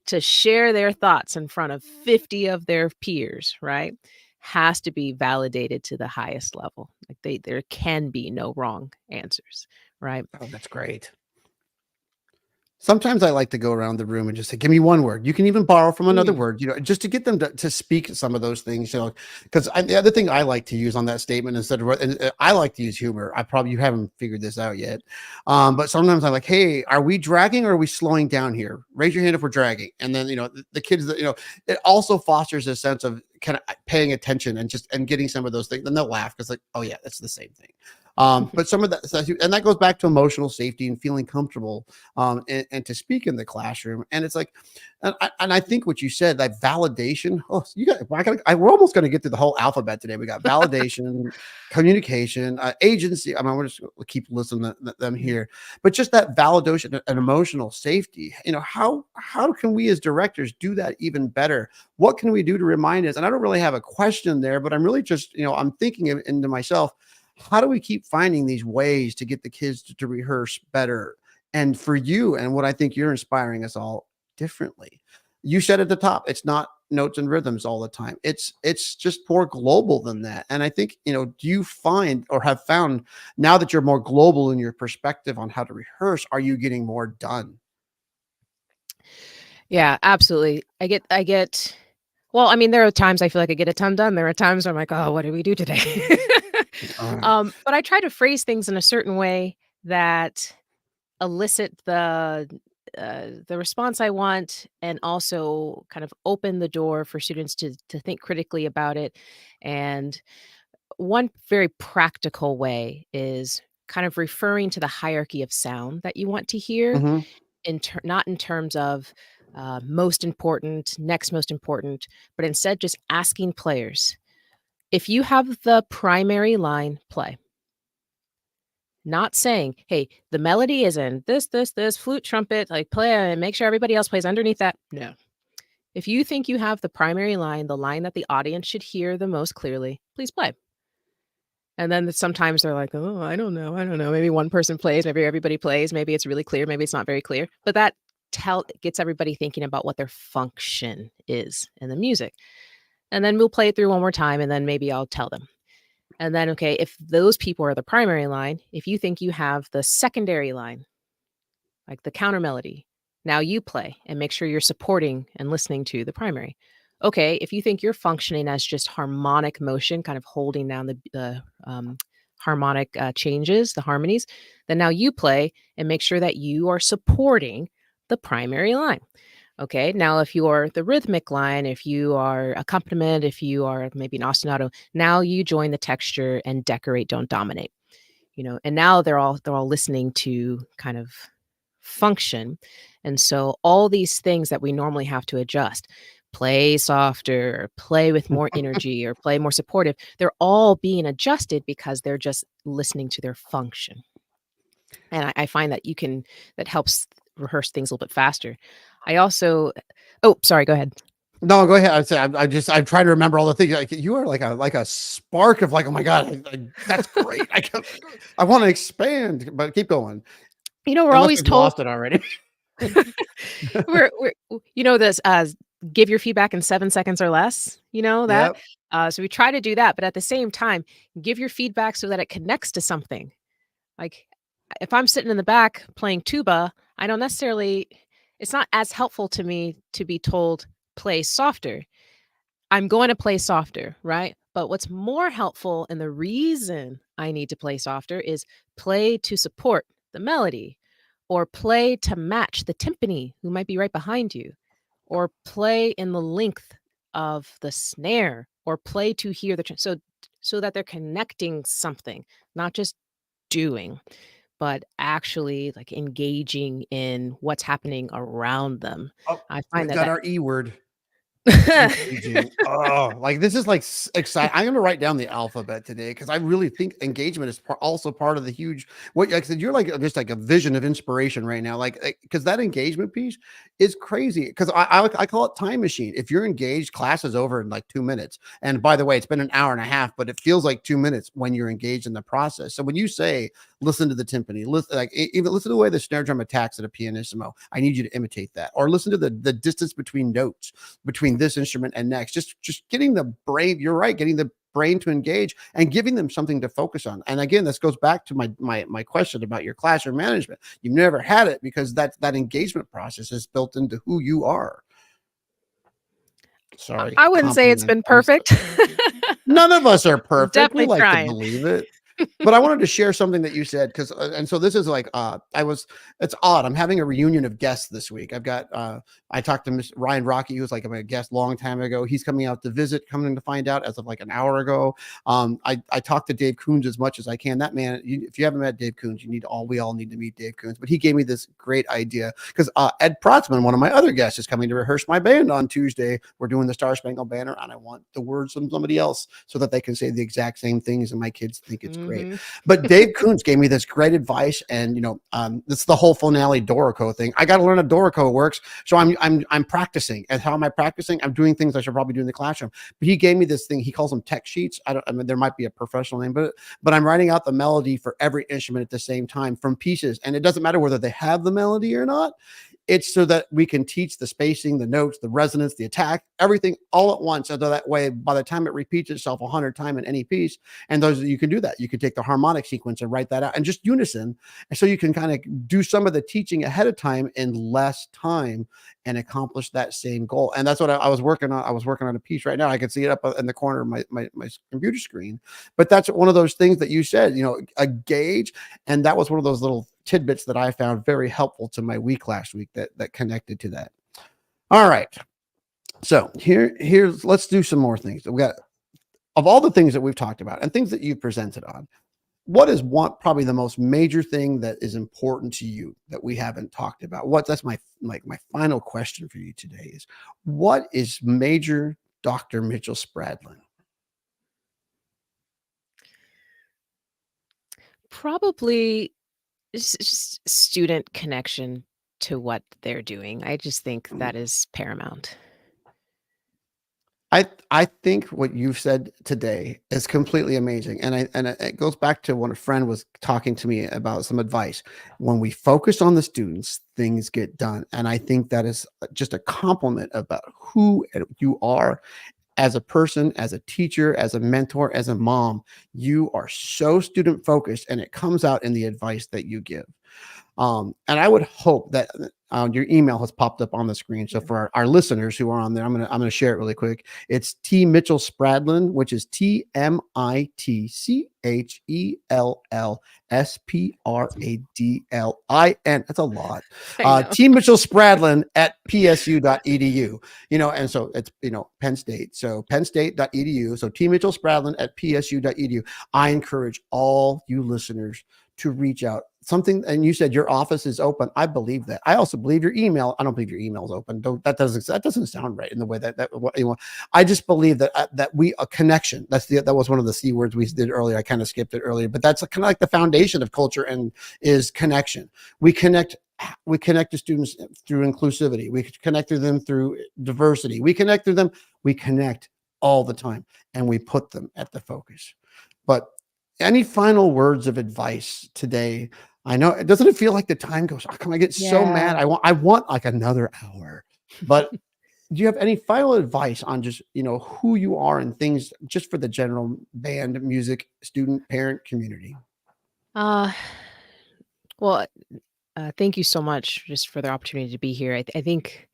to share their thoughts in front of 50 of their peers, right, has to be validated to the highest level. Like there can be no wrong answers, right? Oh, that's great. Sometimes I like to go around the room and just say, give me one word. You can even borrow from another word, just to get them to speak some of those things, because the other thing I like to use on that statement instead of, and I like to use humor. You haven't figured this out yet. But sometimes I'm like, hey, are we dragging or are we slowing down here? Raise your hand if we're dragging. And then, the kids that, it also fosters a sense of kind of paying attention and getting some of those things. Then they'll laugh because like, oh yeah, that's the same thing. But some of that, and that goes back to emotional safety and feeling comfortable, and to speak in the classroom. And it's like, and I think what you said, that validation. Oh, we're almost going to get through the whole alphabet today. We got validation, communication, agency. I mean, we're just we'll keep listening to them here, but just that validation and emotional safety. How can we as directors do that even better? What can we do to remind us? And I don't really have a question there, but I'm really just, I'm thinking into myself. How do we keep finding these ways to get the kids to rehearse better? And for you, and what I think you're inspiring us all differently. You said at the top, it's not notes and rhythms all the time. It's just more global than that. And I think, do you find or have found now that you're more global in your perspective on how to rehearse, are you getting more done? Yeah, absolutely. Well, I mean, there are times I feel like I get a ton done. There are times I'm like, oh, what did we do today? All right. But I try to phrase things in a certain way that elicit the response I want, and also kind of open the door for students to think critically about it. And one very practical way is kind of referring to the hierarchy of sound that you want to hear, Mhm. not in terms of most important, next most important, but instead just asking players, if you have the primary line, play. Not saying, hey, the melody is in this flute, trumpet, like play and make sure everybody else plays underneath that. No. If you think you have the primary line, the line that the audience should hear the most clearly, please play. And then sometimes they're like, oh, I don't know. Maybe one person plays, maybe everybody plays, maybe it's really clear, maybe it's not very clear. But that gets everybody thinking about what their function is in the music. And then we'll play it through one more time, and then maybe I'll tell them. And then, okay, if those people are the primary line, if you think you have the secondary line, like the counter melody, now you play and make sure you're supporting and listening to the primary. Okay, if you think you're functioning as just harmonic motion, kind of holding down the harmonic changes, the harmonies, then now you play and make sure that you are supporting the primary line. Okay, now if you are the rhythmic line, if you are accompaniment, if you are maybe an ostinato, now you join the texture and decorate, don't dominate. And now they're all listening to kind of function. And so all these things that we normally have to adjust, play softer, or play with more energy, or play more supportive, they're all being adjusted because they're just listening to their function. And I find that that helps rehearse things a little bit faster. I also, oh, sorry, go ahead. No, go ahead. I'd say I'm trying to remember all the things. Like, you are like a spark of like, oh my God, that's great. I want to expand, but keep going. We're Unless always we've told lost it already. we're this give your feedback in 7 seconds or less, that. Yep. So we try to do that, but at the same time, give your feedback so that it connects to something. Like, if I'm sitting in the back playing tuba, I don't necessarily, it's not as helpful to me to be told play softer. I'm going to play softer, right? But what's more helpful, and the reason I need to play softer, is play to support the melody, or play to match the timpani who might be right behind you, or play in the length of the snare, or play to hear the so so that they're connecting something, not just doing, but actually like engaging in what's happening around them. Oh, I find we've that got that our E word. Engaging. Oh, like this is like exciting. I'm going to write down the alphabet today because I really think engagement is also part of the huge. What like I said, you're like just like a vision of inspiration right now. Like because that engagement piece is crazy. Because I call it time machine. If you're engaged, class is over in like 2 minutes. And by the way, it's been an hour and a half, but it feels like 2 minutes when you're engaged in the process. So when you say listen to the timpani, listen like even listen to the way the snare drum attacks at a pianissimo. I need you to imitate that, or listen to the distance between notes between this instrument and next. Just getting the brain, you're right, getting the brain to engage and giving them something to focus on. And again, this goes back to my question about your classroom management. You've never had it because that engagement process is built into who you are. Sorry, I wouldn't say it's compliment. been perfect. None of us are perfect. We Definitely like to trying. believe it. But I wanted to share something that you said because, and so this is like, it's odd. I'm having a reunion of guests this week. I've got, I talked to Miss Ryan Rocky, who was like a guest long time ago. He's coming out to visit, coming to find out as of like an hour ago. I talked to Dave Coons as much as I can. That man, if you haven't met Dave Coons, we all need to meet Dave Coons. But he gave me this great idea because Ed Protzman, one of my other guests, is coming to rehearse my band on Tuesday. We're doing the Star Spangled Banner, and I want the words from somebody else so that they can say the exact same things, and my kids think it's great. But Dave Coons gave me this great advice, and this is the whole finale Dorico thing. I got to learn how Dorico works, so I'm practicing. And how am I practicing? I'm doing things I should probably do in the classroom. But he gave me this thing. He calls them tech sheets. I mean, there might be a professional name, but I'm writing out the melody for every instrument at the same time from pieces, and it doesn't matter whether they have the melody or not. It's so that we can teach the spacing, the notes, the resonance, the attack, everything all at once. So that way, by the time it repeats itself 100 times in any piece, and you can do that. You can take the harmonic sequence and write that out and just unison. And so you can kind of do some of the teaching ahead of time in less time and accomplish that same goal. And that's what I was working on. I was working on a piece right now. I can see it up in the corner of my computer screen. But that's one of those things that you said, a gauge. And that was one of those little tidbits that I found very helpful to my week last week that connected to that. All right. So here's let's do some more things. We got, of all the things that we've talked about and things that you've presented on, what is probably the most major thing that is important to you that we haven't talked about? That's my final question for you today is, what is Major Dr. Mitchell-Spradlin? Probably just student connection to what they're doing. I just think that is paramount. I think what you've said today is completely amazing. And it goes back to when a friend was talking to me about some advice. When we focus on the students, things get done. And I think that is just a compliment about who you are as a person, as a teacher, as a mentor, as a mom. You are so student focused, and it comes out in the advice that you give. And I would hope that your email has popped up on the screen. So for our listeners who are on there, I'm gonna share it really quick. It's T Mitchell-Spradlin, which is TMITCHELLSPRADLIN. That's a lot. T Mitchell-Spradlin at psu.edu. And so it's Penn State. So pennstate.edu. So T Mitchell-Spradlin at psu.edu. I encourage all you listeners to reach out. And you said your office is open. I believe that. I also believe your email. I don't believe your email is open. That doesn't sound right in the way that I just believe that a connection. That was one of the C words we did earlier. I kind of skipped it earlier, but that's kind of like the foundation of culture and is connection. We connect to students through inclusivity. We connect to them through diversity. We connect all the time, and we put them at the focus. But any final words of advice today? I know, doesn't it feel like the time goes, oh, come on, I get so mad. I want like another hour. But do you have any final advice on just, who you are and things just for the general band, music, student, parent community? Well, thank you so much just for the opportunity to be here. I think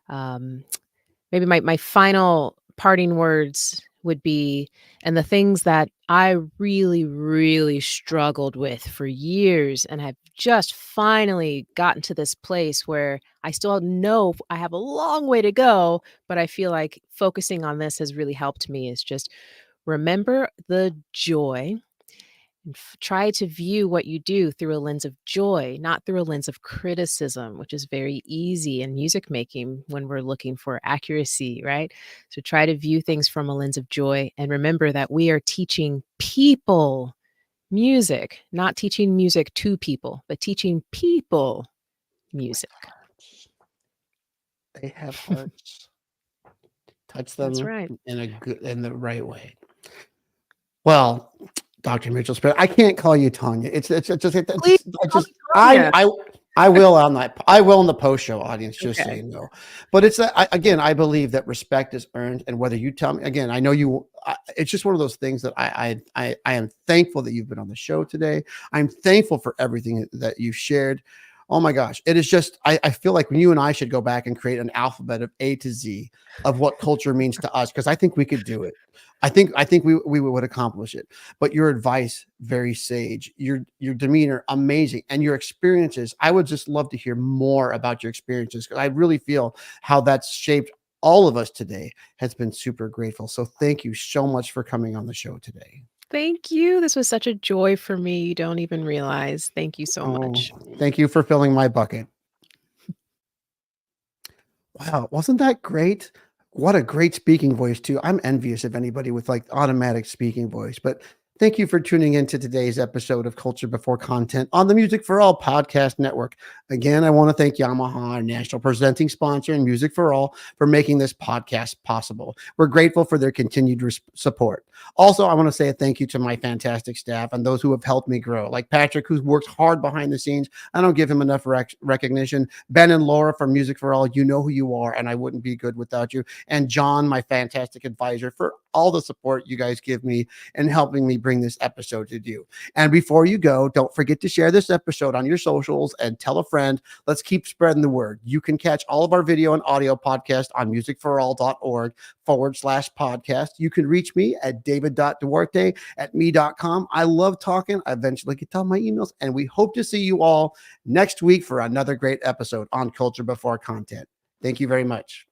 maybe my final parting words would be, and the things that I really, really struggled with for years and have just finally gotten to this place where I still know I have a long way to go, but I feel like focusing on this has really helped me, is just Remember the joy and try to view what you do through a lens of joy, not through a lens of criticism, which is very easy in music making when we're looking for accuracy, right? So try to view things from a lens of joy and remember that we are teaching people music, not teaching music to people, but teaching people With music. hearts. They have hearts. Touch That's them right. in the right way. Well, Dr. Mitchell-Spradlin, I can't call you Tonya. Please I call just, me Tonya. I will on that. I will in the post show audience, just so Okay. you know. But it's again, I believe that respect is earned, and whether you tell me again, I know you. It's just one of those things that I am thankful that you've been on the show today. I'm thankful for everything that you've shared. Oh my gosh, it is just I feel like you and I should go back and create an alphabet of A to Z of what culture means to us, because I think we could do it. I think we would accomplish it. But your advice, very sage. Your demeanor, amazing, and your experiences. I would just love to hear more about your experiences, because I really feel how that's shaped all of us today. Has been super grateful. So thank you so much for coming on the show today. Thank you. This was such a joy for me. You don't even realize. Thank you so Oh, much. thank you for filling my bucket. Wow, wasn't that great? What a great speaking voice too. I'm envious of anybody with like automatic speaking voice. But thank you for tuning in to today's episode of Culture Before Content on the Music for All podcast network. Again, I want to thank Yamaha, our national presenting sponsor and Music for All, for making this podcast possible. We're grateful for their continued support. Also, I want to say a thank you to my fantastic staff and those who have helped me grow, like Patrick, who's worked hard behind the scenes. I don't give him enough recognition. Ben and Laura from Music for All, you know who you are, and I wouldn't be good without you. And John, my fantastic advisor, for all the support you guys give me and helping me bring this episode to you. And before you go, don't forget to share this episode on your socials and tell a friend. Let's keep spreading the word. You can catch all of our video and audio podcasts on musicforall.org/podcast. You can reach me at david.duarte@me.com. I love talking. I eventually get to all my emails, and we hope to see you all next week for another great episode on Culture Before Content. Thank you very much.